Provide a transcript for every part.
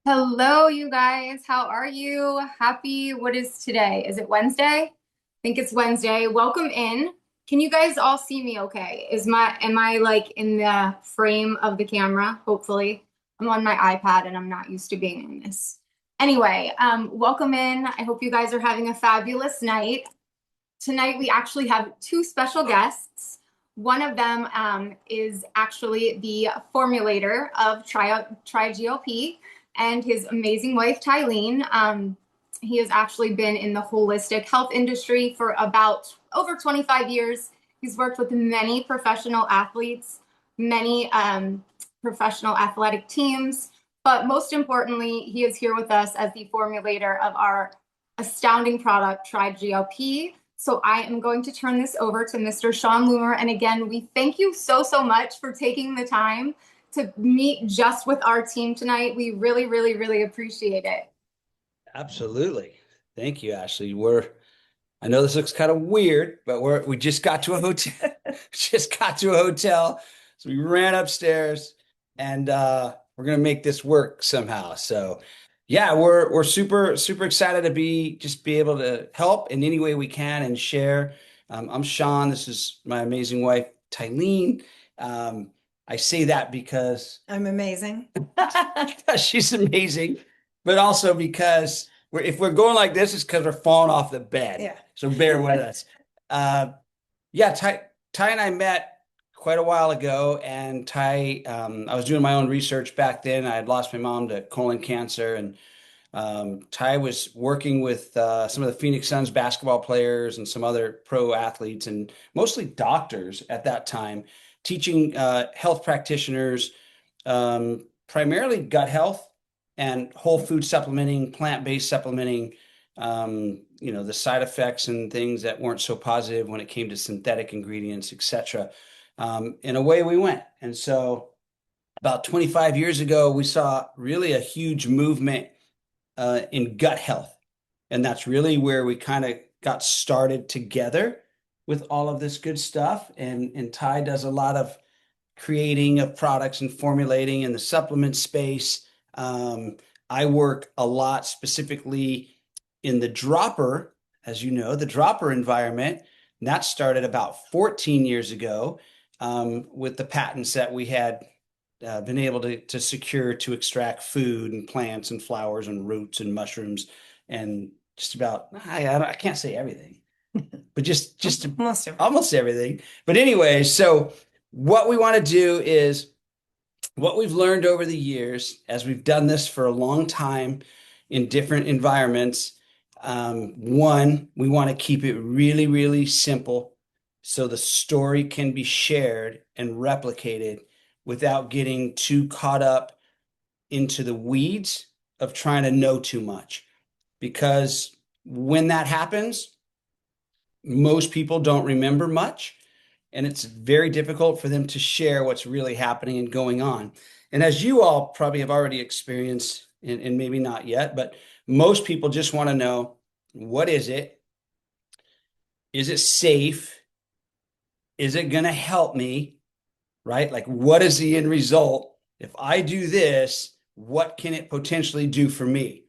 Hello, you guys. How are you? What is today? Is it Wednesday? I think it's Wednesday. Welcome in. Can you guys all see me okay? Am I like in the frame of the camera? Hopefully. I'm on my iPad and I'm not used to being on this. Anyway, welcome in. I hope you guys are having a fabulous night. Tonight we actually have two special guests. One of them is actually the formulator of GLP and his amazing wife, Tylene. He has actually been in the holistic health industry for about over 25 years. He's worked with many professional athletes, many professional athletic teams, but most importantly, he is here with us as the formulator of our astounding product, GLP. So I am going to turn this over to Mr. Sean Loomer. And again, we thank you so much for taking the time to meet just with our team tonight. We really appreciate it. Absolutely. Thank you, Ashley. I know this looks kind of weird, but we just got to a hotel, just got to a hotel. So we ran upstairs and we're gonna make this work somehow. So yeah, we're super excited to be able to help in any way we can and share. I'm Sean. This is my amazing wife, Tylene. I say that because I'm amazing. she's amazing, but also because if we're going like this, it's because we're falling off the bed. Yeah. So bear with us. Yeah, Ty and I met quite a while ago, and I was doing my own research back then. I had lost my mom to colon cancer, and Ty was working with some of the Phoenix Suns basketball players and some other pro athletes, and mostly doctors at that time, teaching health practitioners primarily gut health and whole food supplementing, plant-based supplementing, the side effects and things that weren't so positive when it came to synthetic ingredients, etc. And away we went. And so about 25 years ago, we saw really a huge movement in gut health. And that's really where we kind of got started together with all of this good stuff. And Ty does a lot of creating of products and formulating in the supplement space. I work a lot specifically in the dropper, as you know, the dropper environment. And that started about 14 years ago with the patents that we had been able to secure to extract food and plants and flowers and roots and mushrooms and just about, I can't say everything, but just almost everything. But anyway, so what we want to do is what we've learned over the years as we've done this for a long time in different environments. One, we want to keep it really simple so the story can be shared and replicated without getting too caught up into the weeds of trying to know too much. Because when that happens, most people don't remember much, and it's very difficult for them to share what's really happening and going on. And as you all probably have already experienced, and maybe not yet, but most people just want to know, what is it? Is it safe? Is it going to help me? Right? Like, what is the end result? If I do this, what can it potentially do for me?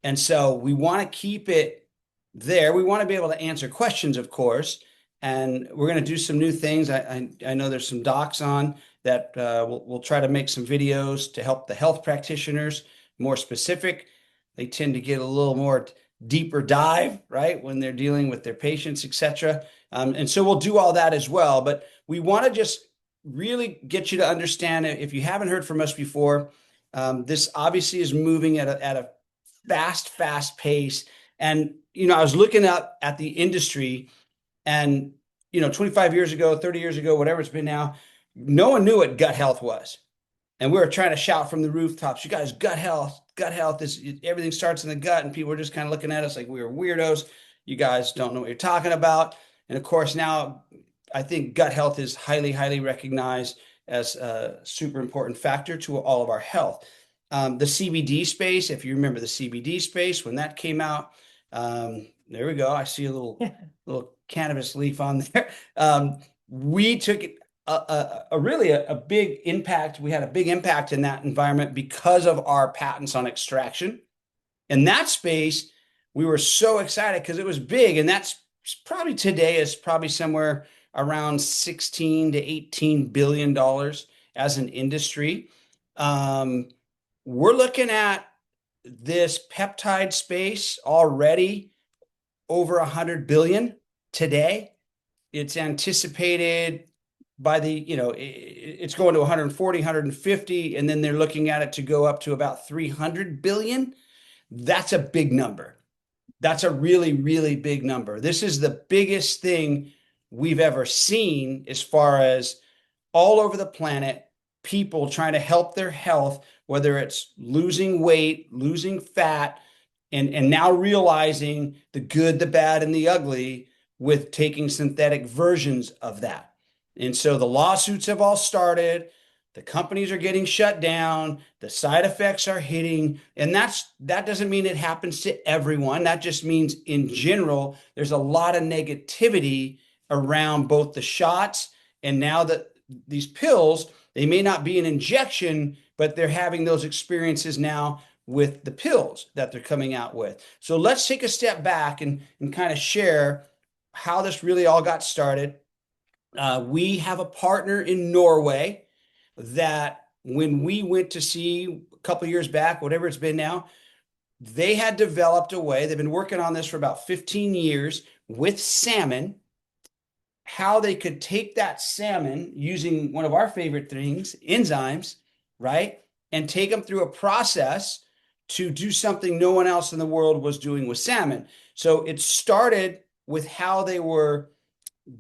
And so we want to keep it there. We want to be able to answer questions, of course, and we're going to do some new things. I know there's some docs on that we'll try to make some videos to help the health practitioners more specific. They tend to get a little more deeper dive, right, when they're dealing with their patients, etc. And so we'll do all that as well. But we want to just really get you to understand it. If you haven't heard from us before, this obviously is moving at a fast pace. And, I was looking up at the industry and, 25 years ago, 30 years ago, whatever it's been now, no one knew what gut health was. And we were trying to shout from the rooftops, you guys, gut health is everything starts in the gut. And people were just kind of looking at us like we were weirdos. You guys don't know what you're talking about. And of course, now I think gut health is highly recognized as a super important factor to all of our health. The CBD space, if you remember the CBD space, when that came out, there we go. I see a little cannabis leaf on there. We took it a big impact. We had a big impact in that environment because of our patents on extraction. In that space, we were so excited because it was big, and that's probably today is probably somewhere around 16 to 18 billion dollars as an industry. Um, we're looking at this peptide space already over 100 billion today. It's anticipated by it's going to 140, 150, and then they're looking at it to go up to about 300 billion. That's a big number. That's a really, really big number. This is the biggest thing we've ever seen as far as all over the planet, people trying to help their health, whether it's losing weight, losing fat, and now realizing the good, the bad, and the ugly with taking synthetic versions of that. And so the lawsuits have all started. The companies are getting shut down. The side effects are hitting. And that doesn't mean it happens to everyone. That just means in general, there's a lot of negativity around both the shots and now that these pills, they may not be an injection, but they're having those experiences now with the pills that they're coming out with. So let's take a step back and kind of share how this really all got started. We have a partner in Norway that when we went to see a couple years back, whatever it's been now, they had developed a way, they've been working on this for about 15 years with salmon, how they could take that salmon using one of our favorite things, enzymes, right? And take them through a process to do something no one else in the world was doing with salmon. So it started with how they were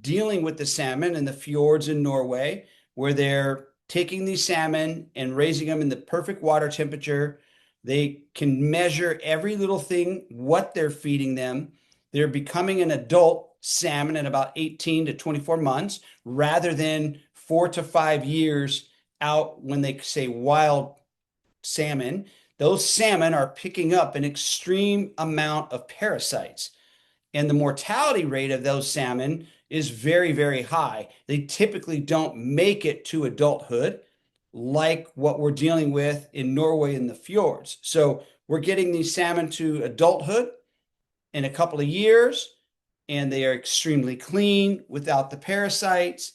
dealing with the salmon in the fjords in Norway, where they're taking these salmon and raising them in the perfect water temperature. They can measure every little thing, what they're feeding them. They're becoming an adult salmon in about 18 to 24 months rather than 4 to 5 years out when they say wild salmon. Those salmon are picking up an extreme amount of parasites. And the mortality rate of those salmon is very, very high. They typically don't make it to adulthood like what we're dealing with in Norway in the fjords. So we're getting these salmon to adulthood in a couple of years, and they are extremely clean without the parasites.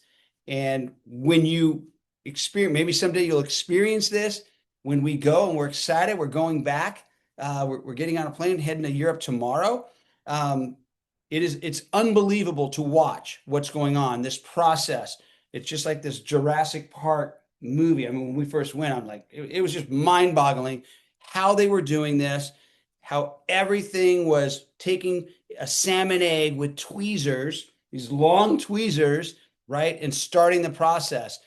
And when you experience, maybe someday you'll experience this when we go, and we're excited. We're going back. We're getting on a plane heading to Europe tomorrow. It's unbelievable to watch what's going on, this process. It's just like this Jurassic Park movie. I mean, when we first went, I'm like, it was just mind-boggling how they were doing this, how everything was taking a salmon egg with tweezers, these long tweezers, right, and starting the process.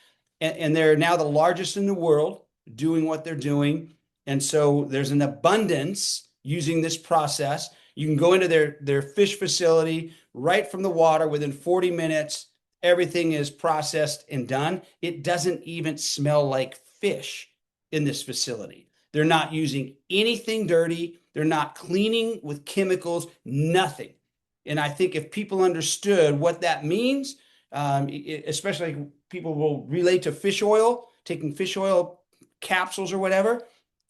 And they're now the largest in the world doing what they're doing. And so there's an abundance using this process. You can go into their fish facility right from the water within 40 minutes. Everything is processed and done. It doesn't even smell like fish in this facility. They're not using anything dirty. They're not cleaning with chemicals, nothing. And I think if people understood what that means, especially people will relate to fish oil, taking fish oil capsules or whatever,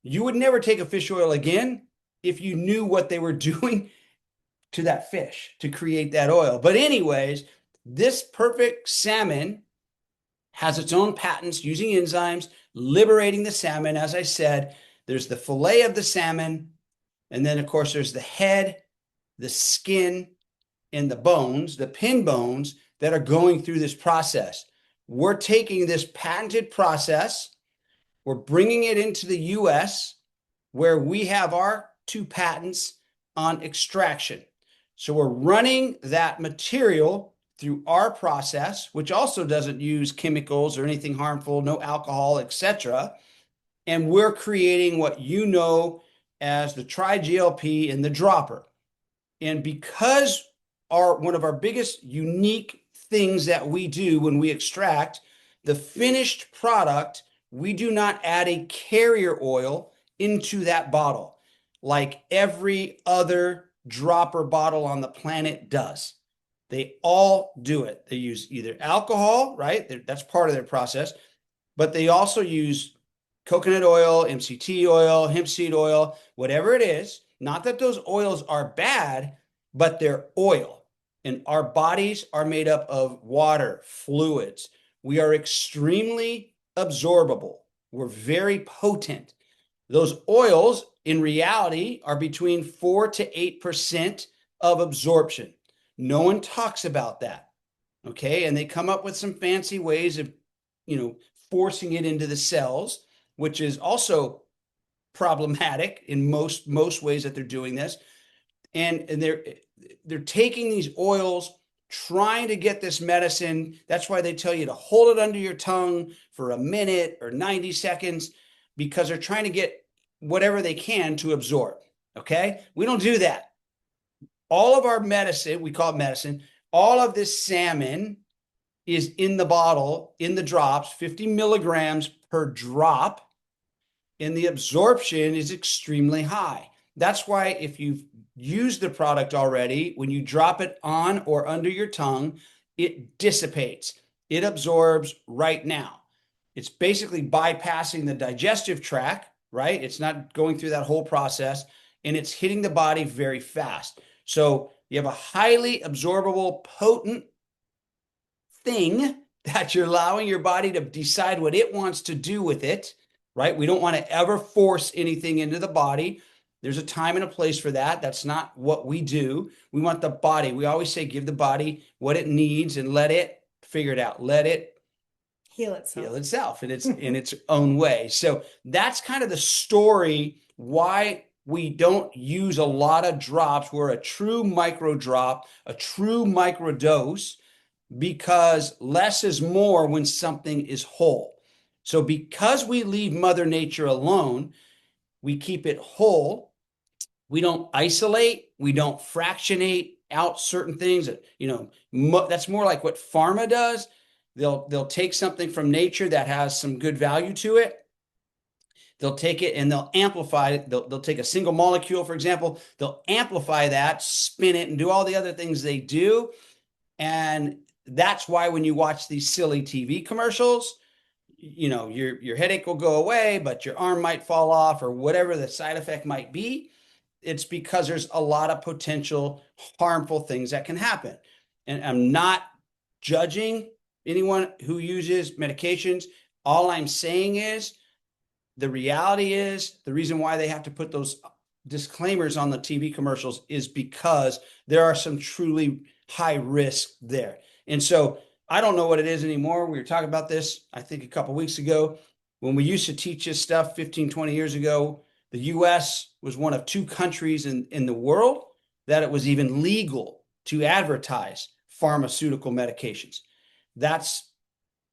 you would never take a fish oil again if you knew what they were doing to that fish to create that oil. But anyways, this perfect salmon has its own patents using enzymes, liberating the salmon. As I said, there's the fillet of the salmon, and then of course there's the head, the skin, and the bones, the pin bones that are going through this process. We're taking this patented process, we're bringing it into the US where we have our 2 patents on extraction. So we're running that material through our process, which also doesn't use chemicals or anything harmful, no alcohol, etc. And we're creating what you know as the tri-GLP in the dropper. And because one of our biggest unique things that we do when we extract the finished product, we do not add a carrier oil into that bottle like every other dropper bottle on the planet does. They all do it. They use either alcohol, right? That's part of their process, but they also use coconut oil, MCT oil, hemp seed oil, whatever it is. Not that those oils are bad, but they're oil. And our bodies are made up of water, fluids. We are extremely absorbable. We're very potent. Those oils, in reality, are between 4 to 8% of absorption. No one talks about that. Okay. And they come up with some fancy ways of, forcing it into the cells, which is also problematic in most ways that they're doing this. And they're taking these oils, trying to get this medicine. That's why they tell you to hold it under your tongue for a minute or 90 seconds, because they're trying to get whatever they can to absorb. Okay. We don't do that. All of our medicine, we call it medicine, all of this salmon is in the bottle, in the drops, 50 milligrams per drop, and the absorption is extremely high. That's why if you've used the product already, when you drop it on or under your tongue, it dissipates. It absorbs right now. It's basically bypassing the digestive tract, right? It's not going through that whole process, and it's hitting the body very fast. So you have a highly absorbable, potent thing that you're allowing your body to decide what it wants to do with it, right? We don't want to ever force anything into the body. There's a time and a place for that. That's not what we do. We want the body. We always say, give the body what it needs and let it figure it out. Let it heal itself in its own way. So that's kind of the story why we don't use a lot of drops. We're a true micro drop, a true micro dose, because less is more when something is whole. So because we leave Mother Nature alone, we keep it whole. We don't isolate. We don't fractionate out certain things. That's more like what pharma does. They'll take something from nature that has some good value to it. They'll take it and they'll amplify it. They'll take a single molecule, for example. They'll amplify that, spin it, and do all the other things they do. And that's why when you watch these silly TV commercials, your headache will go away, but your arm might fall off or whatever the side effect might be. It's because there's a lot of potential harmful things that can happen. And I'm not judging anyone who uses medications. All I'm saying is the reality is the reason why they have to put those disclaimers on the TV commercials is because there are some truly high risk there. And so I don't know what it is anymore. We were talking about this, I think, a couple of weeks ago. When we used to teach this stuff 15, 20 years ago, the US was one of 2 countries in the world that it was even legal to advertise pharmaceutical medications. That's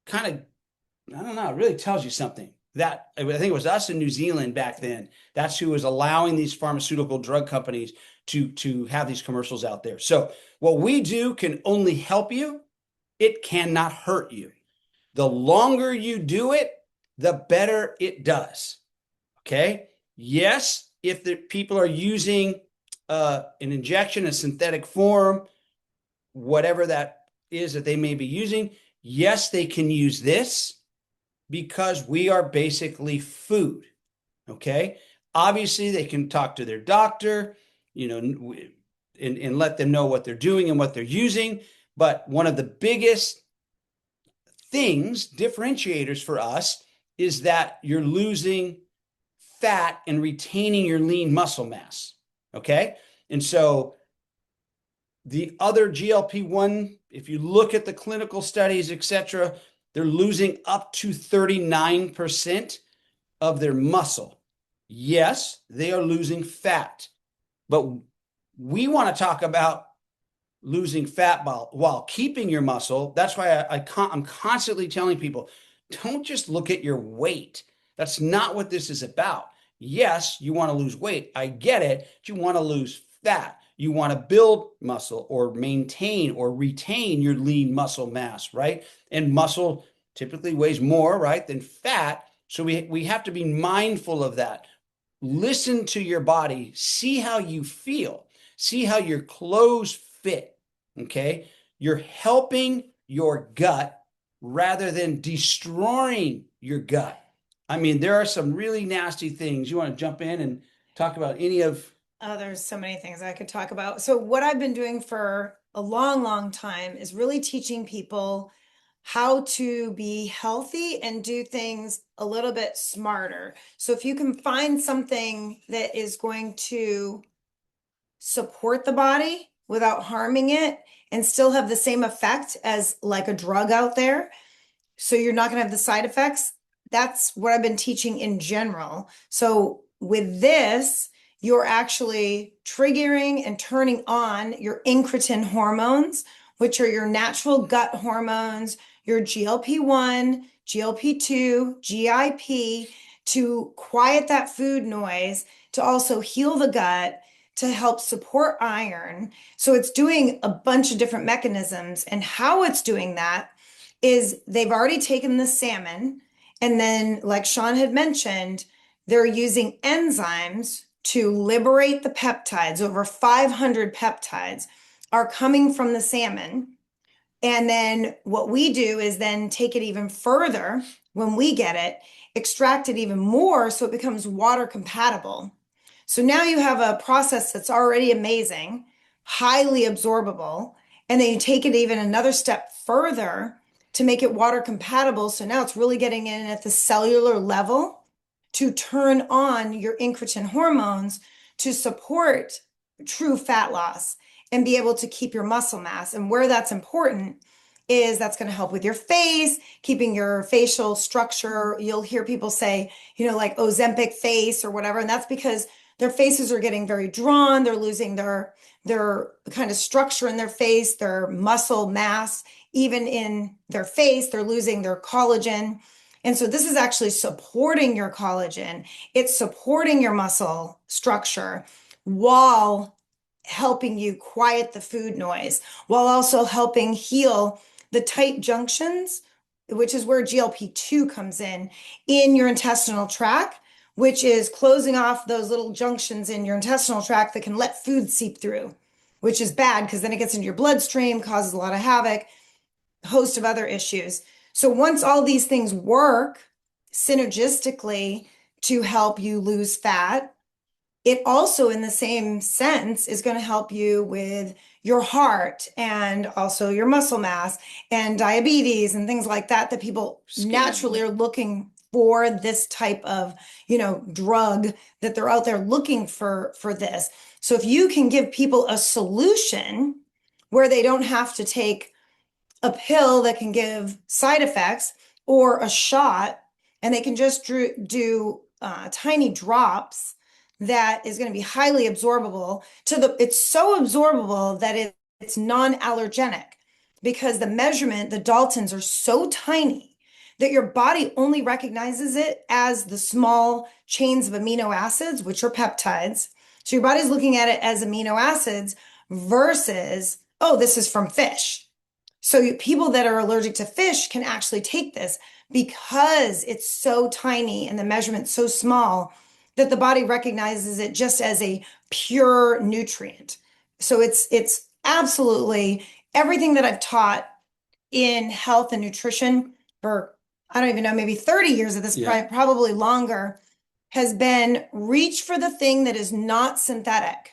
kind of, I don't know, it really tells you something. That I think it was us in New Zealand back then. That's who was allowing these pharmaceutical drug companies to have these commercials out there. So what we do can only help you. It cannot hurt you. The longer you do it, the better it does. Okay. Yes, if the people are using an injection, a synthetic form, whatever that is that they may be using, yes, they can use this because we are basically food. Okay. Obviously, they can talk to their doctor, and let them know what they're doing and what they're using. But one of the biggest things, differentiators for us, is that you're losing fat and retaining your lean muscle mass. Okay. And so the other GLP-1, if you look at the clinical studies, etc., they're losing up to 39% of their muscle. Yes, they are losing fat, but we want to talk about losing fat while keeping your muscle. That's why I'm constantly telling people, don't just look at your weight. That's not what this is about. Yes, you want to lose weight. I get it. But you want to lose fat. You want to build muscle or maintain or retain your lean muscle mass, right? And muscle typically weighs more, right, than fat. So we have to be mindful of that. Listen to your body. See how you feel. See how your clothes fit. Okay. you're helping your gut rather than destroying your gut. I mean, there are some really nasty things. You want to jump in and talk about any of? Oh, there's so many things I could talk about. So what I've been doing for a long, long time is really teaching people how to be healthy and do things a little bit smarter. So if you can find something that is going to support the body without harming it and still have the same effect as like a drug out there, so you're not going to have the side effects. That's what I've been teaching in general. So with this, you're actually triggering and turning on your incretin hormones, which are your natural gut hormones, your GLP-1, GLP-2, GIP, to quiet that food noise, to also heal the gut, to help support iron. So it's doing a bunch of different mechanisms, and how it's doing that is they've already taken the salmon, and then, like Sean had mentioned, they're using enzymes to liberate the peptides. Over 500 peptides are coming from the salmon. And then what we do is then take it even further when we get it, extract it even more so it becomes water compatible. So now you have a process that's already amazing, highly absorbable, and then you take it even another step further to make it water compatible. So now it's really getting in at the cellular level to turn on your incretin hormones to support true fat loss and be able to keep your muscle mass. And where that's important is that's going to help with your face, keeping your facial structure. You'll hear people say, like Ozempic face or whatever. And that's because their faces are getting very drawn. They're losing their kind of structure in their face, their muscle mass, even in their face, they're losing their collagen. And so this is actually supporting your collagen. It's supporting your muscle structure while helping you quiet the food noise, while also helping heal the tight junctions, which is where GLP-2 comes in your intestinal tract, which is closing off those little junctions in your intestinal tract that can let food seep through, which is bad because then it gets into your bloodstream, causes a lot of havoc, a host of other issues. So once all these things work synergistically to help you lose fat, it also, in the same sense, is going to help you with your heart and also your muscle mass and diabetes and things like that, that people naturally are looking for this type of, drug, that they're out there looking for this. So if you can give people a solution where they don't have to take a pill that can give side effects or a shot, and they can just do tiny drops that is going to be highly absorbable it's so absorbable that it's non-allergenic, because the measurement, the Daltons, are so tiny that your body only recognizes it as the small chains of amino acids, which are peptides. So your body's looking at it as amino acids versus, oh, this is from fish. So people that are allergic to fish can actually take this because it's so tiny and the measurement's so small that the body recognizes it just as a pure nutrient. So it's absolutely everything that I've taught in health and nutrition for, I don't even know, maybe 30 years of this, probably longer, has been reach for the thing that is not synthetic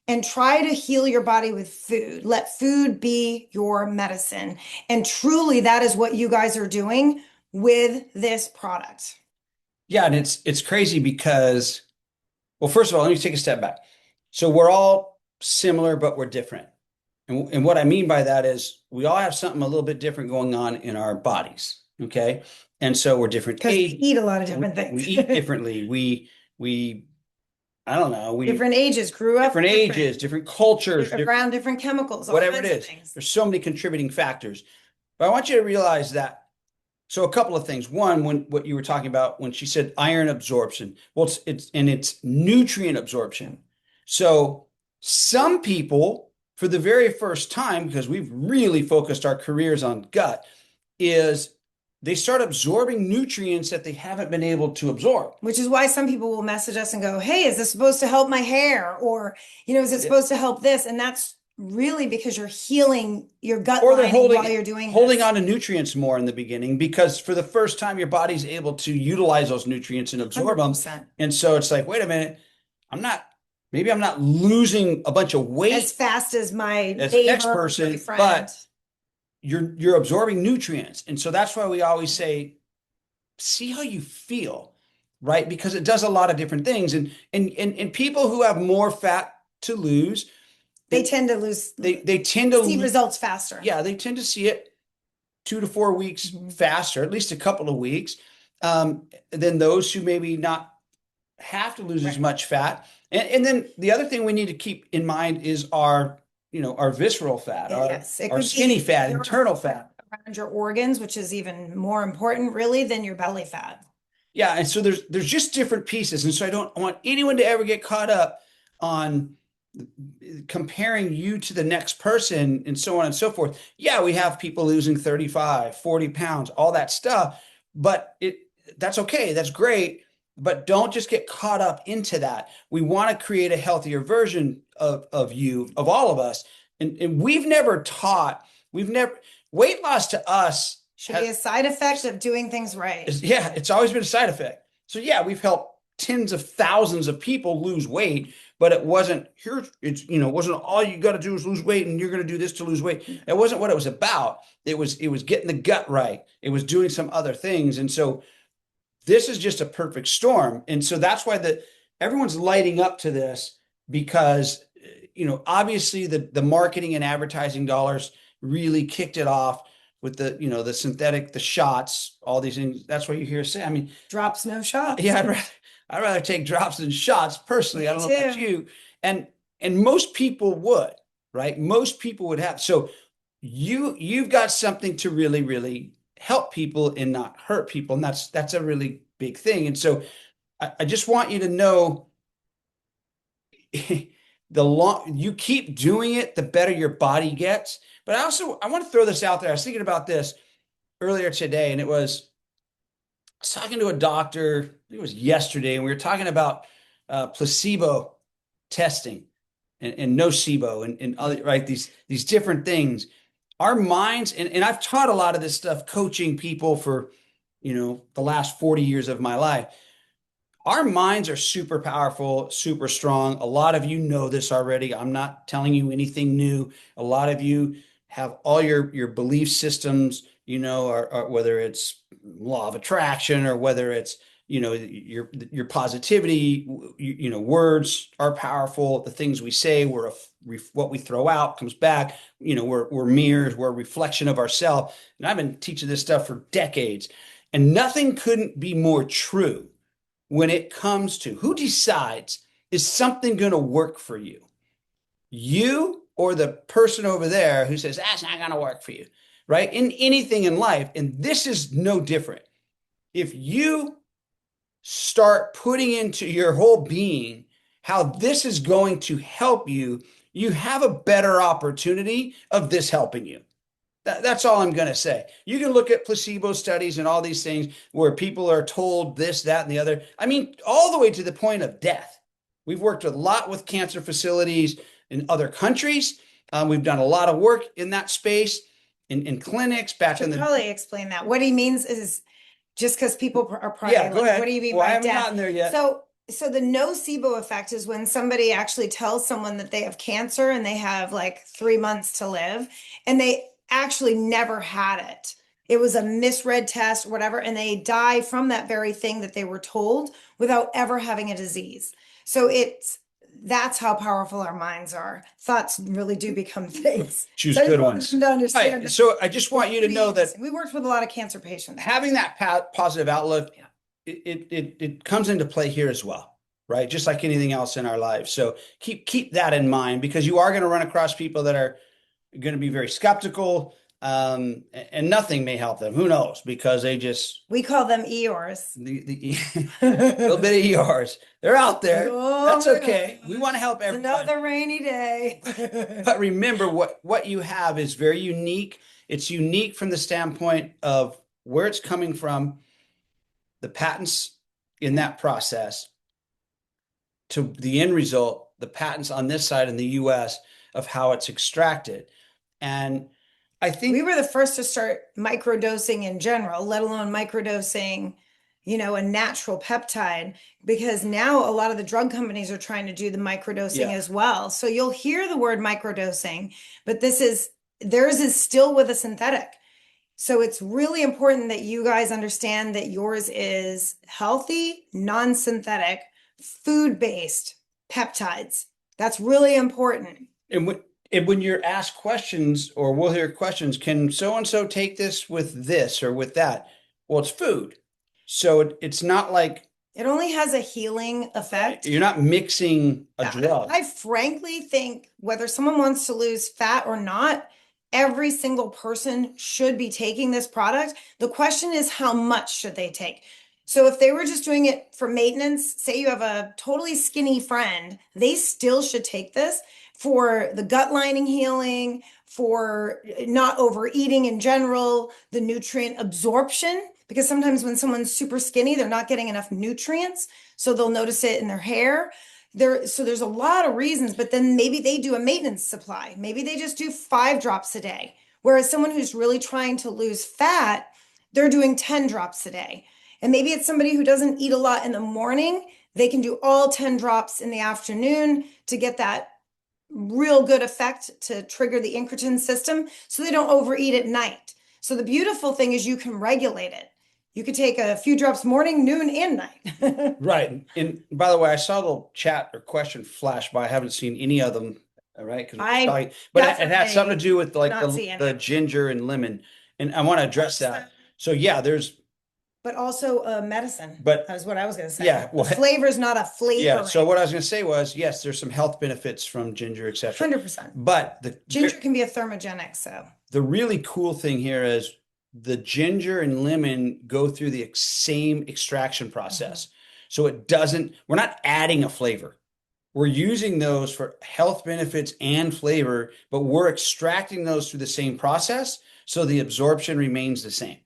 and try to heal your body with food. Let food be your medicine. And truly, that is what you guys are doing with this product. Yeah, and it's crazy because, well, first of all, let me take a step back. So we're all similar, but we're different. And what I mean by that is we all have something a little bit different going on in our bodies. Okay. And so we're different. Because we eat a lot of different things. We eat differently. I don't know. Different ages, grew up different ages, different cultures, around different chemicals, whatever it is. There's so many contributing factors. But I want you to realize that. So a couple of things. One, what you were talking about when she said iron absorption. Well, it's nutrient absorption. So some people, for the very first time, because we've really focused our careers on gut, is they start absorbing nutrients that they haven't been able to absorb. Which is why some people will message us and go, hey, is this supposed to help my hair? Or, is it supposed to help this? And that's really because you're healing your gut Or they're lining while you're doing holding this. on to nutrients more in the beginning, because for the first time your body's able to utilize those nutrients and absorb them. 100%. And so it's like, wait a minute, maybe I'm not losing a bunch of weight As fast as my as the next neighbor or person, my friend. but you're absorbing nutrients. And so that's why we always say, see how you feel, right? Because it does a lot of different things. And people who have more fat to lose, they tend to lose, they tend to see results faster. Yeah, they tend to see it 2 to 4 weeks faster, at least a couple of weeks, than those who maybe not have to lose as much fat. And then the other thing we need to keep in mind is our visceral fat, our skinny fat, internal fat around your organs, which is even more important really than your belly fat. Yeah, and so there's just different pieces. And so I don't want anyone to ever get caught up on comparing you to the next person and so on and so forth. Yeah, we have people losing 35, 40 pounds, all that stuff, but that's okay. That's great. But don't just get caught up into that. We want to create a healthier version of you, of all of us. And weight loss to us should be a side effect of doing things right. Yeah, it's always been a side effect. So yeah, we've helped tens of thousands of people lose weight, but it wasn't all you got to do is lose weight and you're going to do this to lose weight. It wasn't what it was about. It was getting the gut right. It was doing some other things. And so this is just a perfect storm. And so that's why everyone's lighting up to this, because obviously the marketing and advertising dollars really kicked it off with the synthetic, the shots, all these things. That's what you hear say. I mean, drops, no shots. Yeah, I'd rather take drops than shots personally. I don't know about you. And most people would, right? Most people would have. So you've got something to really, really help people and not hurt people. And that's a really big thing. And so I just want you to know you keep doing it, the better your body gets. But I want to throw this out there. I was thinking about this earlier today, and I was talking to a doctor, I think it was yesterday, and we were talking about placebo testing and nocebo and other, right? These different things. Our minds, and I've taught a lot of this stuff, coaching people for, the last 40 years of my life. Our minds are super powerful, super strong. A lot of you know this already. I'm not telling you anything new. A lot of you have all your belief systems, or whether it's law of attraction or whether it's, your positivity, words are powerful. The things we say, what we throw out comes back. We're mirrors, we're a reflection of ourselves. And I've been teaching this stuff for decades, and nothing couldn't be more true when it comes to who decides, is something going to work for you? You or the person over there who says, that's not going to work for you, right? In anything in life. And this is no different. If you start putting into your whole being how this is going to help you, you have a better opportunity of this helping you. That's all I'm going to say. You can look at placebo studies and all these things where people are told this, that, and the other. I mean, all the way to the point of death. We've worked a lot with cancer facilities in other countries. We've done a lot of work in that space in clinics back in the. Probably explain that. What he means is just because people are probably go ahead. What do you mean I by haven't death? gotten there yet. So the nocebo effect is when somebody actually tells someone that they have cancer and they have like 3 months to live, and they actually never had it. It was a misread test or whatever, and they die from that very thing that they were told without ever having a disease. So that's how powerful our minds are. Thoughts really do become things. Choose good ones. To understand right. So I just want you to know that we worked with a lot of cancer patients. Having that positive outlook, it comes into play here as well, right? Just like anything else in our lives. So keep that in mind, because you are going to run across people that are going to be very skeptical, and nothing may help them. Who knows? Because we call them Eeyores. A little bit of Eeyores. They're out there. That's okay. We want to help everybody. Another rainy day. But remember, what you have is very unique. It's unique from the standpoint of where it's coming from, the patents in that process, to the end result, the patents on this side in the US. of how it's extracted. And I think we were the first to start microdosing in general, let alone microdosing, a natural peptide, because now a lot of the drug companies are trying to do the microdosing as well. So you'll hear the word microdosing, but theirs is still with a synthetic. So it's really important that you guys understand that yours is healthy, non-synthetic, food-based peptides. That's really important. And when you're asked questions, or we'll hear questions, can so-and-so take this with this or with that? Well, it's food. So it's not like it only has a healing effect. You're not mixing a drug. I frankly think whether someone wants to lose fat or not, every single person should be taking this product. The question is, how much should they take? So if they were just doing it for maintenance, say you have a totally skinny friend, they still should take this for the gut lining healing, for not overeating in general, the nutrient absorption, because sometimes when someone's super skinny, they're not getting enough nutrients. So they'll notice it in their hair. So there's a lot of reasons, but then maybe they do a maintenance supply. Maybe they just do 5 drops a day. Whereas someone who's really trying to lose fat, they're doing 10 drops a day. And maybe it's somebody who doesn't eat a lot in the morning. They can do all 10 drops in the afternoon to get that real good effect to trigger the incretin system so they don't overeat at night. So the beautiful thing is you can regulate it. You could take a few drops morning, noon, and night. Right. And by the way, I saw a little chat or question flash by. I haven't seen any of them. All right. But it has something to do with like the ginger and lemon. And I want to address that. So yeah, but also medicine. But that's what I was going to say. Yeah. Well, the flavor is not a flavor. Yeah. So what I was going to say was, yes, there's some health benefits from ginger, etc. 100%. But the ginger can be a thermogenic. So the really cool thing here is the ginger and lemon go through the same extraction process. So we're not adding a flavor. We're using those for health benefits and flavor, but we're extracting those through the same process. So the absorption remains the same,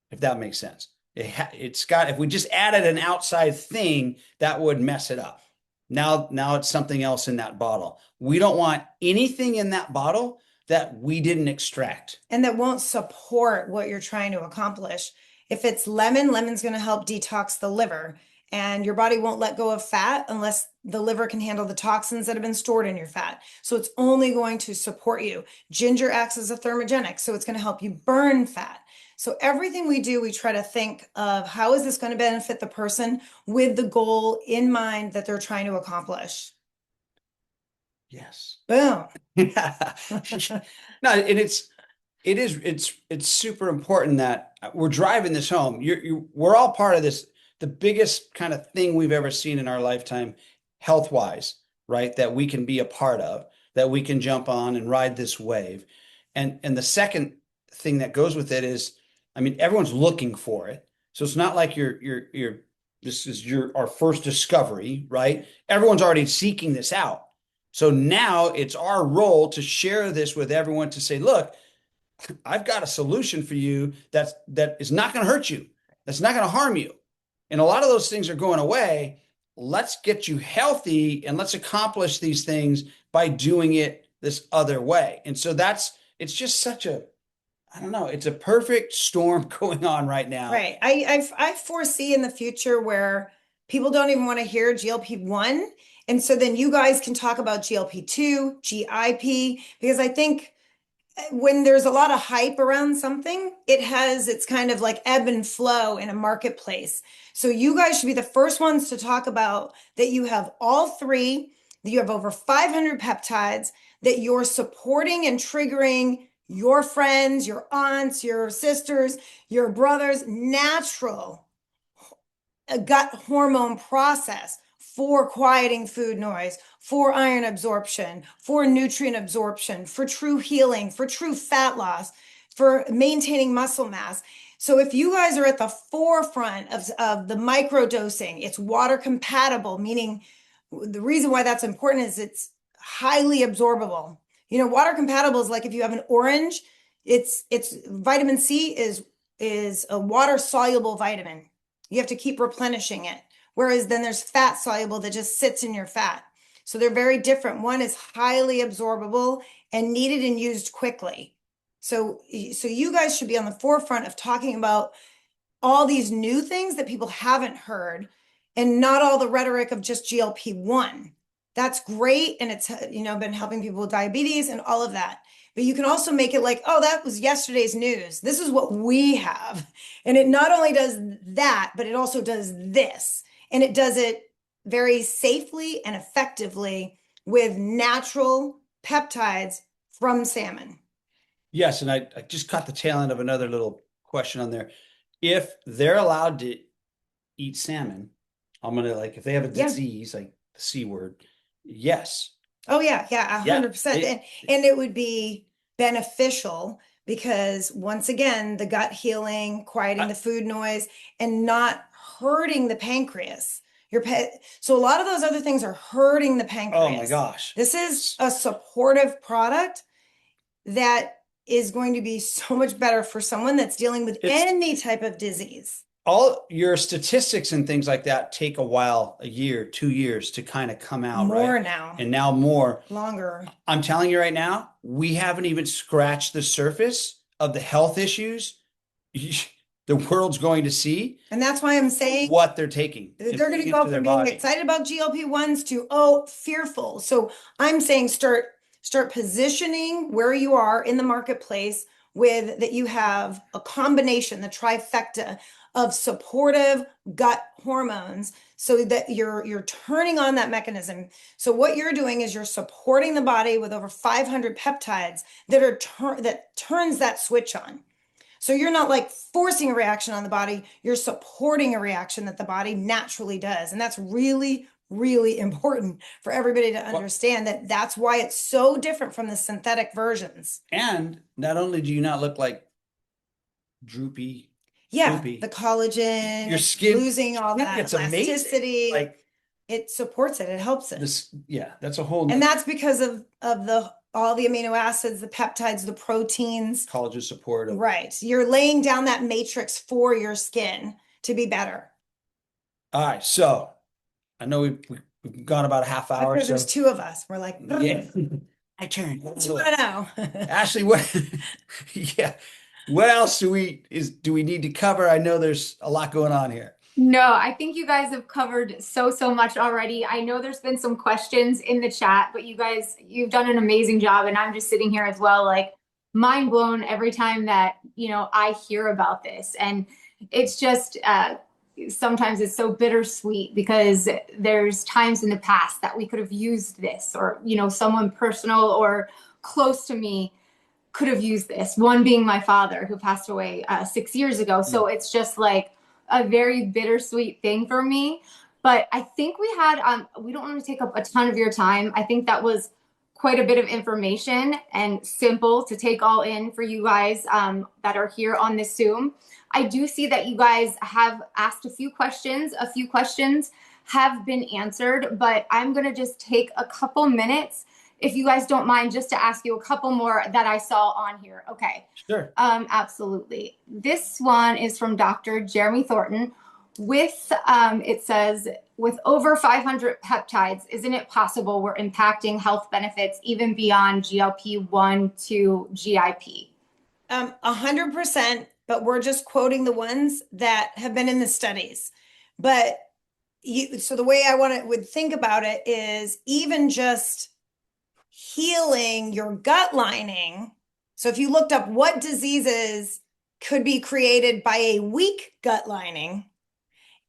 if that makes sense. If we just added an outside thing, that would mess it up. Now it's something else in that bottle. We don't want anything in that bottle that we didn't extract. And that won't support what you're trying to accomplish. If it's lemon's going to help detox the liver, and your body won't let go of fat unless the liver can handle the toxins that have been stored in your fat. So it's only going to support you. Ginger acts as a thermogenic, so it's going to help you burn fat. So everything we do, we try to think of how is this going to benefit the person with the goal in mind that they're trying to accomplish. Yes. Boom. No, and it's super important that we're driving this home. We're all part of this, the biggest kind of thing we've ever seen in our lifetime, health-wise, right? That we can be a part of, that we can jump on and ride this wave. And the second thing that goes with it is, I mean, everyone's looking for it. So it's not like this is our first discovery, right? Everyone's already seeking this out. So now it's our role to share this with everyone, to say, look, I've got a solution for you that is not going to hurt you. That's not going to harm you. And a lot of those things are going away. Let's get you healthy and let's accomplish these things by doing it this other way. And so it's just such a, I don't know, it's a perfect storm going on right now. Right. I foresee in the future where people don't even want to hear GLP-1. And so then you guys can talk about GLP-2, GIP, because I think when there's a lot of hype around something, it's kind of like ebb and flow in a marketplace. So you guys should be the first ones to talk about that you have all 3, that you have over 500 peptides, that you're supporting and triggering your friends, your aunts, your sisters, your brothers, natural gut hormone process for quieting food noise, for iron absorption, for nutrient absorption, for true healing, for true fat loss, for maintaining muscle mass. So if you guys are at the forefront of the microdosing, it's water compatible, meaning the reason why that's important is it's highly absorbable. Water compatible is like if you have an orange, it's vitamin C is a water soluble vitamin. You have to keep replenishing it. Whereas then there's fat soluble that just sits in your fat. So they're very different. One is highly absorbable and needed and used quickly. So you guys should be on the forefront of talking about all these new things that people haven't heard, and not all the rhetoric of just GLP-1. That's great, and it's been helping people with diabetes and all of that. But you can also make it like, oh, that was yesterday's news. This is what we have. And it not only does that, but it also does this. And it does it very safely and effectively with natural peptides from salmon. Yes, and I just caught the tail end of another little question on there. If they're allowed to eat salmon, I'm gonna like if they have a Yeah. disease, like the C word, yes. Oh yeah, 100%. And it would be beneficial because once again, the gut healing, quieting the food noise, and not hurting the pancreas. So a lot of those other things are hurting the pancreas. Oh my gosh. This is a supportive product that is going to be so much better for someone that's dealing with any type of disease. All your statistics and things like that take a while, a year, 2 years to kind of come out, More right? now. And now more. Longer. I'm telling you right now, we haven't even scratched the surface of the health issues the world's going to see. And that's why I'm saying what they're taking. they're going to go from being excited about GLP-1s to, oh, fearful. So I'm saying start positioning where you are in the marketplace with that you have a combination, the trifecta of supportive gut hormones, so that you're turning on that mechanism. So what you're doing is you're supporting the body with over 500 peptides that turns that switch on. So you're not like forcing a reaction on the body, you're supporting a reaction that the body naturally does. And that's really, really important for everybody to understand that that's why it's so different from the synthetic versions. And not only do you not look like droopy, the collagen, your skin losing all that elasticity, like it supports it, it helps it. That's a whole. And that's because of all the amino acids, the peptides, the proteins. Collagen support. Right. You're laying down that matrix for your skin to be better. All right. So I know we've gone about a half hour. Because there's two of us. We're like, yeah. My turn. What do you want to know? Ashley, what else do we need to cover? I know there's a lot going on here. No, I think you guys have covered so much already. I know there's been some questions in the chat, but you've done an amazing job. And I'm just sitting here as well, like mind blown every time that, I hear about this. And it's just, sometimes it's so bittersweet because there's times in the past that we could have used this, or, someone personal or close to me could have used this. One being my father, who passed away 6 years ago. So it's just like a very bittersweet thing for me. But I think we don't want to take up a ton of your time. I think that was quite a bit of information and simple to take all in for you guys that are here on this Zoom. I do see that you guys have asked a few questions. A few questions have been answered, but I'm going to just take a couple minutes, if you guys don't mind, just to ask you a couple more that I saw on here. Okay. Sure. Absolutely. This one is from Dr. Jeremy Thornton. It says, with over 500 peptides, isn't it possible we're impacting health benefits even beyond GLP-1 to GIP? 100%, but we're just quoting the ones that have been in the studies. But so the way I would think about it is even just healing your gut lining. So if you looked up what diseases could be created by a weak gut lining,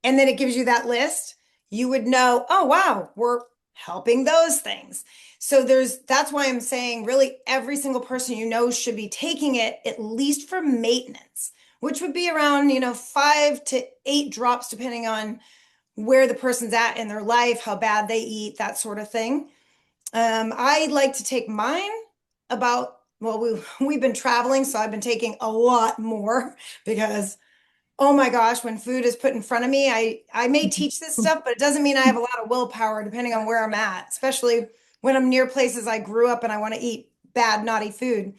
and then it gives you that list, you would know, oh, wow, we're helping those things. So that's why I'm saying really every single person should be taking it at least for maintenance, which would be around, 5 to 8 drops, depending on where the person's at in their life, how bad they eat, that sort of thing. I like to take mine we've been traveling, so I've been taking a lot more because, oh my gosh, when food is put in front of me, I may teach this stuff, but it doesn't mean I have a lot of willpower depending on where I'm at, especially when I'm near places I grew up and I want to eat bad, naughty food.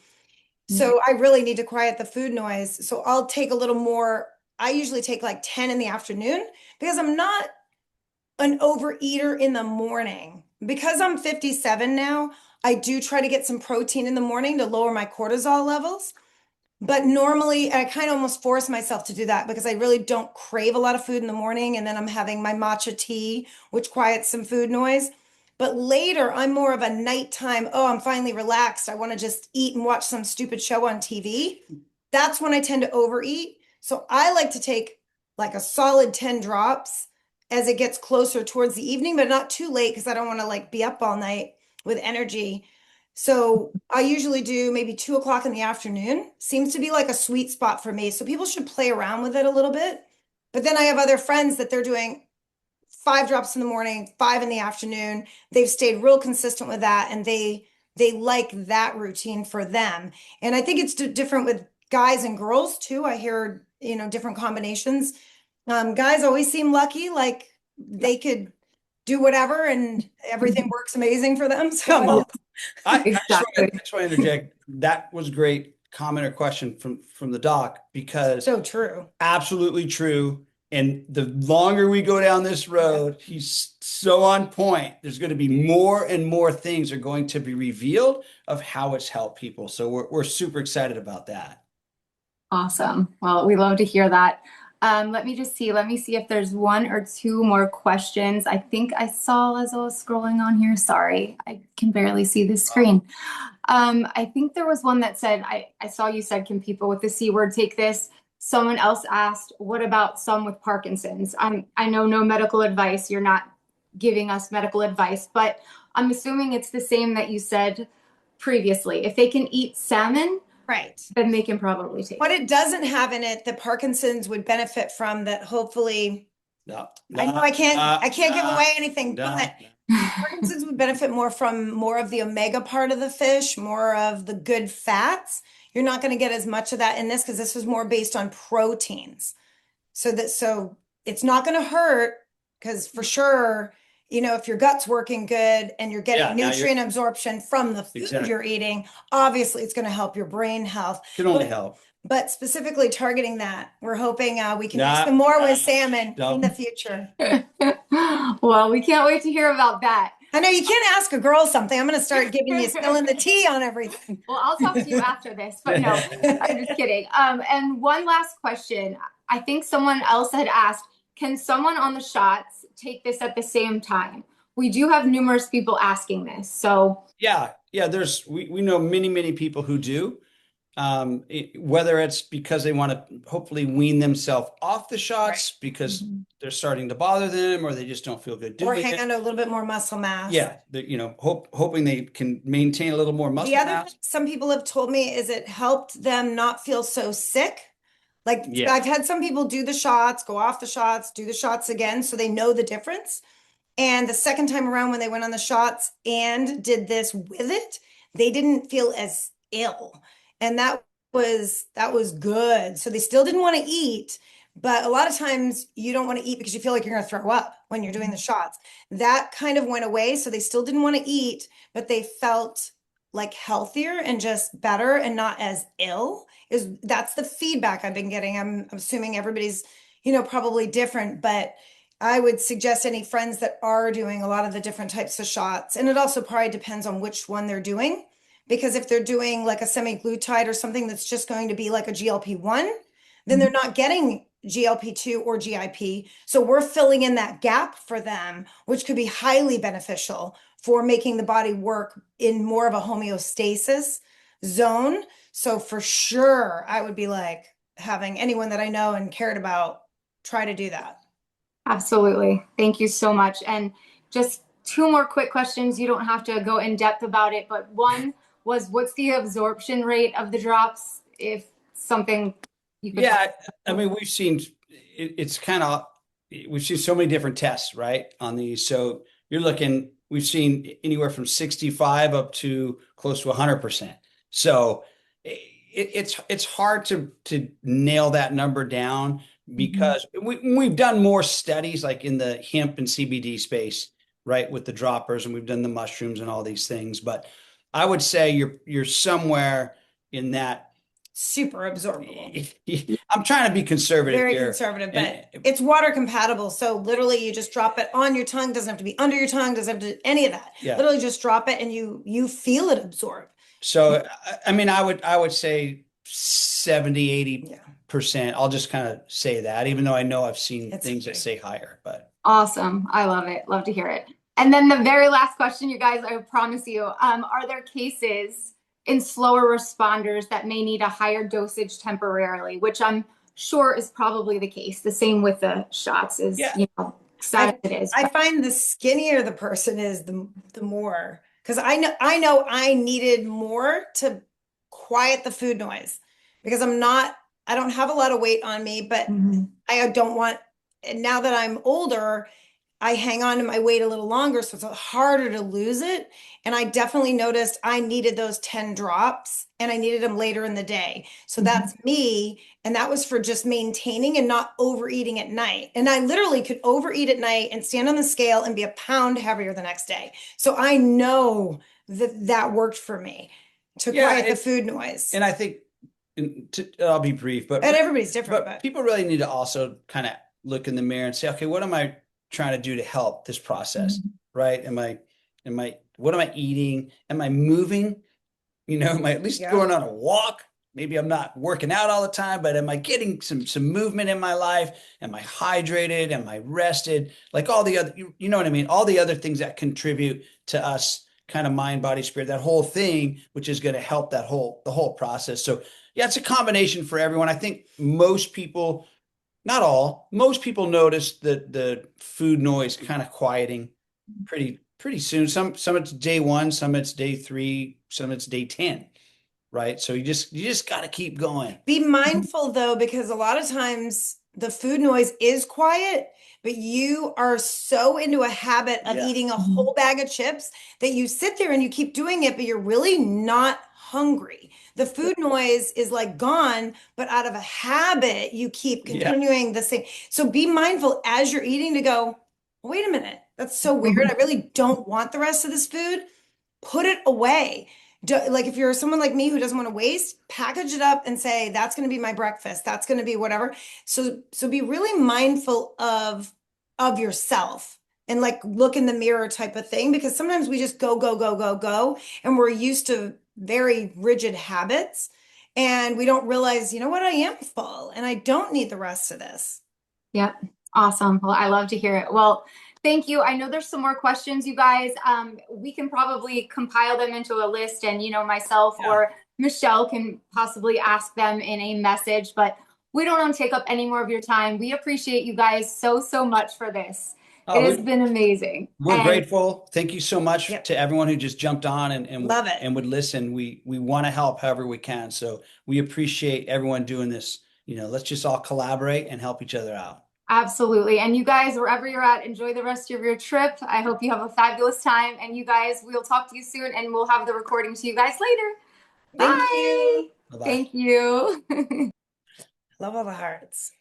So I really need to quiet the food noise. So I'll take a little more. I usually take like 10 in the afternoon because I'm not an overeater in the morning. Because I'm 57 now, I do try to get some protein in the morning to lower my cortisol levels. But normally, I kind of almost force myself to do that because I really don't crave a lot of food in the morning. And then I'm having my matcha tea, which quiets some food noise. But later, I'm more of a nighttime, oh, I'm finally relaxed. I want to just eat and watch some stupid show on TV. That's when I tend to overeat. So I like to take like a solid 10 drops as it gets closer towards the evening, but not too late because I don't want to like be up all night with energy. So I usually do maybe 2 o'clock in the afternoon. Seems to be like a sweet spot for me. So people should play around with it a little bit. But then I have other friends that they're doing 5 drops in the morning, 5 in the afternoon. They've stayed real consistent with that, and they like that routine for them. And I think it's different with guys and girls too. I hear, different combinations. Guys always seem lucky, like they could do whatever and everything works amazing for them. So Exactly. I just want to interject. That was a great comment or question from the doc, because so true. absolutely true. And the longer we go down this road, he's so on point. There's going to be more and more things are going to be revealed of how it's helped people. So we're super excited about that. Awesome. Well, we love to hear that. Let me see if there's one or two more questions. I think I saw as I was scrolling on here. Sorry, I can barely see the screen. I think there was one that said, I saw you said, can people with the C word take this? Someone else asked, what about some with Parkinson's? I know no medical advice. You're not giving us medical advice, but I'm assuming it's the same that you said previously. If they can eat salmon, Right. then they can probably take What it. it doesn't have in it that Parkinson's would benefit from, that hopefully, No, I know I can't give away anything, but Parkinson's would benefit more from more of the omega part of the fish, more of the good fats. You're not going to get as much of that in this because this was more based on proteins. So it's not going to hurt, because for sure, if your gut's working good and you're getting nutrient absorption from the food you're eating, obviously it's going to help your brain health. Can only help. But specifically targeting that, we're hoping we can do some more with salmon in the future. Well, we can't wait to hear about that. I know you can't ask a girl something. I'm going to start giving you spilling the tea on everything. Well, I'll talk to you after this, but no, I'm just kidding. And one last question. I think someone else had asked, can someone on the shots take this at the same time? We do have numerous people asking this. So yeah, we know many people who do. Whether it's because they want to hopefully wean themselves off the shots because they're starting to bother them, or they just don't feel good doing it. Or hang on to a little bit more muscle mass. Yeah, hoping they can maintain a little more muscle mass. The other thing some people have told me is it helped them not feel so sick. Like I've had some people do the shots, go off the shots, do the shots again, so they know the difference. And the second time around when they went on the shots and did this with it, they didn't feel as ill. And that was good. So they still didn't want to eat, but a lot of times you don't want to eat because you feel like you're going to throw up when you're doing the shots. That kind of went away. So they still didn't want to eat, but they felt like healthier and just better and not as ill. That's the feedback I've been getting. I'm assuming everybody's, probably different, but I would suggest any friends that are doing a lot of the different types of shots. And it also probably depends on which one they're doing. Because if they're doing like a semaglutide or something that's just going to be like a GLP-1, then they're not getting GLP-2 or GIP. So we're filling in that gap for them, which could be highly beneficial for making the body work in more of a homeostasis zone. So for sure, I would be like having anyone that I know and cared about try to do that. Absolutely. Thank you so much. And just two more quick questions. You don't have to go in depth about it, but one was, what's the absorption rate of the drops? If something you could I mean, we've seen we've seen so many different tests, right, on these. So we've seen anywhere from 65 up to close to 100%. So it's hard to nail that number down, because we've done more studies like in the hemp and CBD space, right, with the droppers, and we've done the mushrooms and all these things. But I would say you're somewhere in that super absorbable. I'm trying to be conservative Very here. conservative, but it's water compatible. So literally you just drop it on your tongue, doesn't have to be under your tongue, doesn't have to do any of that. Yeah. Literally just drop it and you feel it absorb. So, I mean, I would say 70, 80%. I'll just kind of say that, even though I know I've seen things that say higher, but. Awesome. I love it. Love to hear it. And then the very last question, you guys, I promise you, are there cases in slower responders that may need a higher dosage temporarily, which I'm sure is probably the case. The same with the shots is, you know, sad as it is. I find the skinnier the person is, the more, because I know I needed more to quiet the food noise because I don't have a lot of weight on me, but I don't want, and now that I'm older, I hang on to my weight a little longer, so it's harder to lose it. And I definitely noticed I needed those 10 drops and I needed them later in the day. So that's me. And that was for just maintaining and not overeating at night. And I literally could overeat at night and stand on the scale and be a pound heavier the next day. So I know that worked for me to quiet the food noise. And I think, I'll be brief, but everybody's different. But people really need to also kind of look in the mirror and say, okay, what am I trying to do to help this process, right? What am I eating? Am I moving? You know, am I at least going on a walk? Maybe I'm not working out all the time, but am I getting some movement in my life? Am I hydrated? Am I rested? Like all the other, you know what I mean? All the other things that contribute to us kind of mind, body, spirit, that whole thing, which is going to help the whole process. So yeah, it's a combination for everyone. I think most people, not all, most people notice the food noise kind of quieting pretty soon. Some it's day 1, some it's day 3, some it's day 10, right? So you just got to keep going. Be mindful though, because a lot of times the food noise is quiet, but you are so into a habit of eating a whole bag of chips that you sit there and you keep doing it, but you're really not hungry. The food noise is like gone, but out of a habit, you keep continuing the same. So be mindful as you're eating to go, wait a minute, that's so weird. I really don't want the rest of this food. Put it away. Like if you're someone like me who doesn't want to waste, package it up and say, that's going to be my breakfast. That's going to be whatever. So be really mindful of yourself and like look in the mirror type of thing, because sometimes we just go, and we're used to very rigid habits and we don't realize, you know what, I am full and I don't need the rest of this. Yep. Awesome. Well, I love to hear it. Well, thank you. I know there's some more questions, you guys. We can probably compile them into a list and, you know, myself or Michelle can possibly ask them in a message, but we don't want to take up any more of your time. We appreciate you guys so much for this. It has been amazing. We're grateful. Thank you so much to everyone who just jumped on and love it and would listen. We want to help however we can. So we appreciate everyone doing this. You know, let's just all collaborate and help each other out. Absolutely. And you guys, wherever you're at, enjoy the rest of your trip. I hope you have a fabulous time. And you guys, we'll talk to you soon and we'll have the recording to you guys later. Thank Bye. you. Bye-bye. Thank you. Love all the hearts.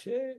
Okay.